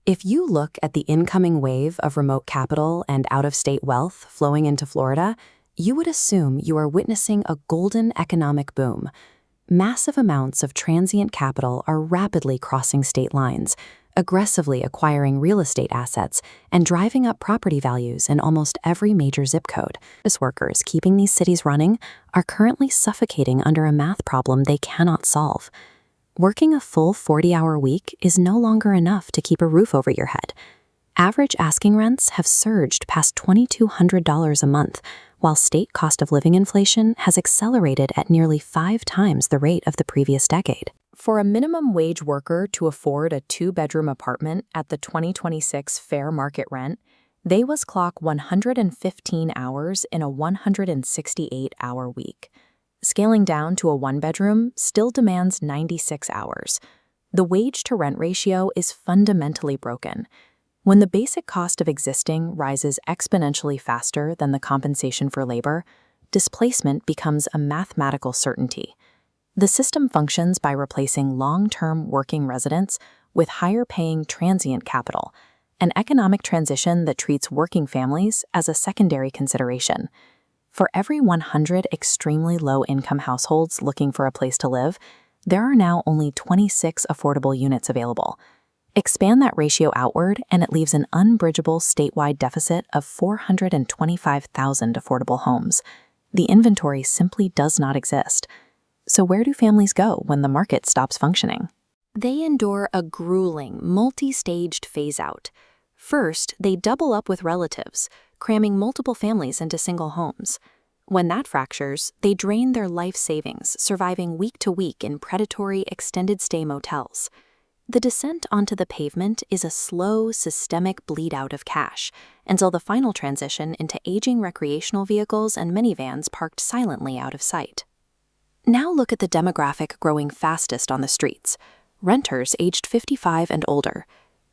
If you look at the incoming wave of remote capital and out-of-state wealth flowing into Florida, you would assume you are witnessing a golden economic boom. Massive amounts of transient capital are rapidly crossing state lines, aggressively acquiring real estate assets and driving up property values in almost every major zip code. Office workers keeping these cities running are currently suffocating under a math problem they cannot solve. Working a full 40-hour week is no longer enough to keep a roof over your head. Average asking rents have surged past $2,200 a month, while state cost of living inflation has accelerated at nearly 5 times the rate of the previous decade. For a minimum wage worker to afford a 2-bedroom apartment at the 2026 fair market rent, they was clock 115 hours in a 168-hour week. Scaling down to a 1-bedroom still demands 96 hours. The wage-to-rent ratio is fundamentally broken. When the basic cost of existing rises exponentially faster than the compensation for labor, displacement becomes a mathematical certainty. The system functions by replacing long-term working residents with higher-paying transient capital, an economic transition that treats working families as a secondary consideration. For every 100 extremely low-income households looking for a place to live, there are now only 26 affordable units available. Expand that ratio outward, and it leaves an unbridgeable statewide deficit of 425,000 affordable homes. The inventory simply does not exist. So where do families go when the market stops functioning? They endure a grueling, multi-staged phase-out. First, they double up with relatives, cramming multiple families into single homes. When that fractures, they drain their life savings, surviving week to week in predatory extended-stay motels. The descent onto the pavement is a slow, systemic bleed-out of cash, until the final transition into aging recreational vehicles and minivans parked silently out of sight. Now look at the demographic growing fastest on the streets: renters aged 55 and older.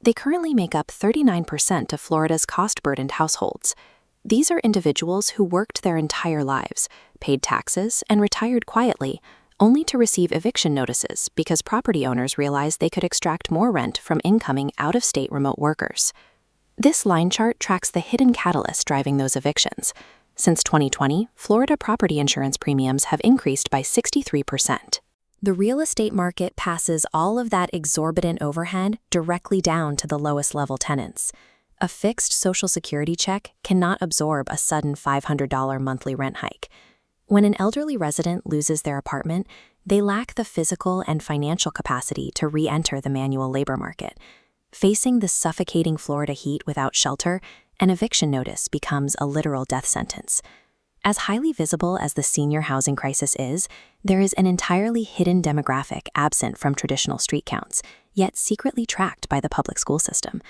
They currently make up 39% of Florida's cost-burdened households. These are individuals who worked their entire lives, paid taxes, and retired quietly, only to receive eviction notices because property owners realized they could extract more rent from incoming out-of-state remote workers. This line chart tracks the hidden catalyst driving those evictions. Since 2020, Florida property insurance premiums have increased by 63%. The real estate market passes all of that exorbitant overhead directly down to the lowest level tenants. A fixed Social Security check cannot absorb a sudden $500 monthly rent hike. When an elderly resident loses their apartment, they lack the physical and financial capacity to re-enter the manual labor market. Facing the suffocating Florida heat without shelter, an eviction notice becomes a literal death sentence. As highly visible as the senior housing crisis is, there is an entirely hidden demographic absent from traditional street counts, yet secretly tracked by the public school system.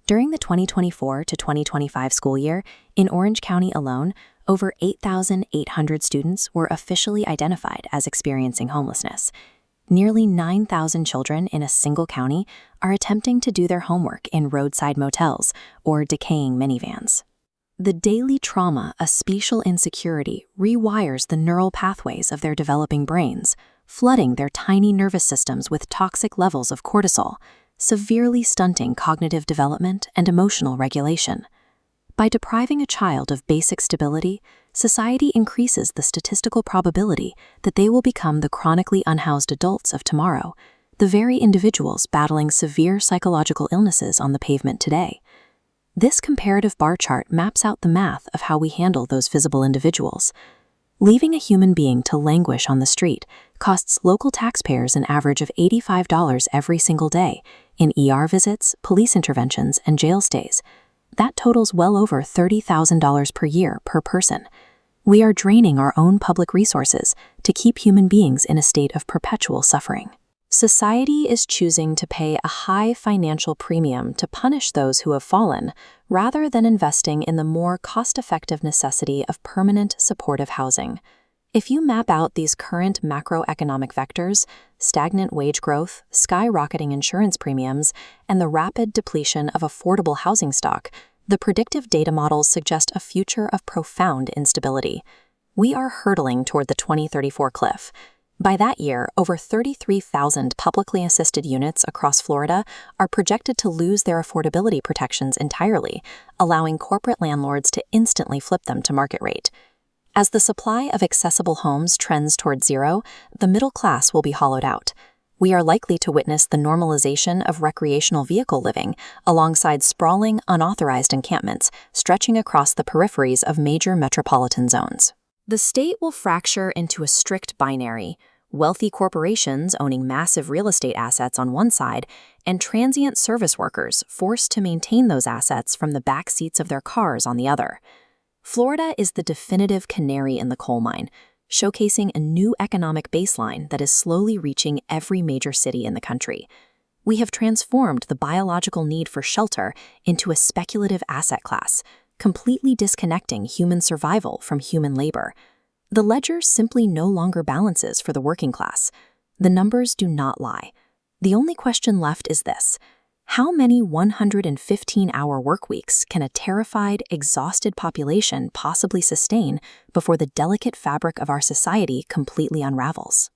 During the 2024 to 2025 school year, in Orange County alone, over 8,800 students were officially identified as experiencing homelessness. Nearly 9,000 children in a single county are attempting to do their homework in roadside motels or decaying minivans. The daily trauma of spatial insecurity rewires the neural pathways of their developing brains, flooding their tiny nervous systems with toxic levels of cortisol, severely stunting cognitive development and emotional regulation. By depriving a child of basic stability, society increases the statistical probability that they will become the chronically unhoused adults of tomorrow, the very individuals battling severe psychological illnesses on the pavement today. This comparative bar chart maps out the math of how we handle those visible individuals. Leaving a human being to languish on the street costs local taxpayers an average of $85 every single day in ER visits, police interventions, and jail stays. That totals well over $30,000 per year per person. We are draining our own public resources to keep human beings in a state of perpetual suffering. Society is choosing to pay a high financial premium to punish those who have fallen, rather than investing in the more cost-effective necessity of permanent supportive housing. If you map out these current macroeconomic vectors, stagnant wage growth, skyrocketing insurance premiums, and the rapid depletion of affordable housing stock, the predictive data models suggest a future of profound instability. We are hurtling toward the 2034 cliff. By that year, over 33,000 publicly assisted units across Florida are projected to lose their affordability protections entirely, allowing corporate landlords to instantly flip them to market rate. As the supply of accessible homes trends toward zero, the middle class will be hollowed out. We are likely to witness the normalization of recreational vehicle living alongside sprawling, unauthorized encampments stretching across the peripheries of major metropolitan zones. The state will fracture into a strict binary, wealthy corporations owning massive real estate assets on one side, and transient service workers forced to maintain those assets from the back seats of their cars on the other. Florida is the definitive canary in the coal mine, showcasing a new economic baseline that is slowly reaching every major city in the country. We have transformed the biological need for shelter into a speculative asset class, completely disconnecting human survival from human labor. The ledger simply no longer balances for the working class. The numbers do not lie. The only question left is this: how many 115-hour work weeks can a terrified, exhausted population possibly sustain before the delicate fabric of our society completely unravels?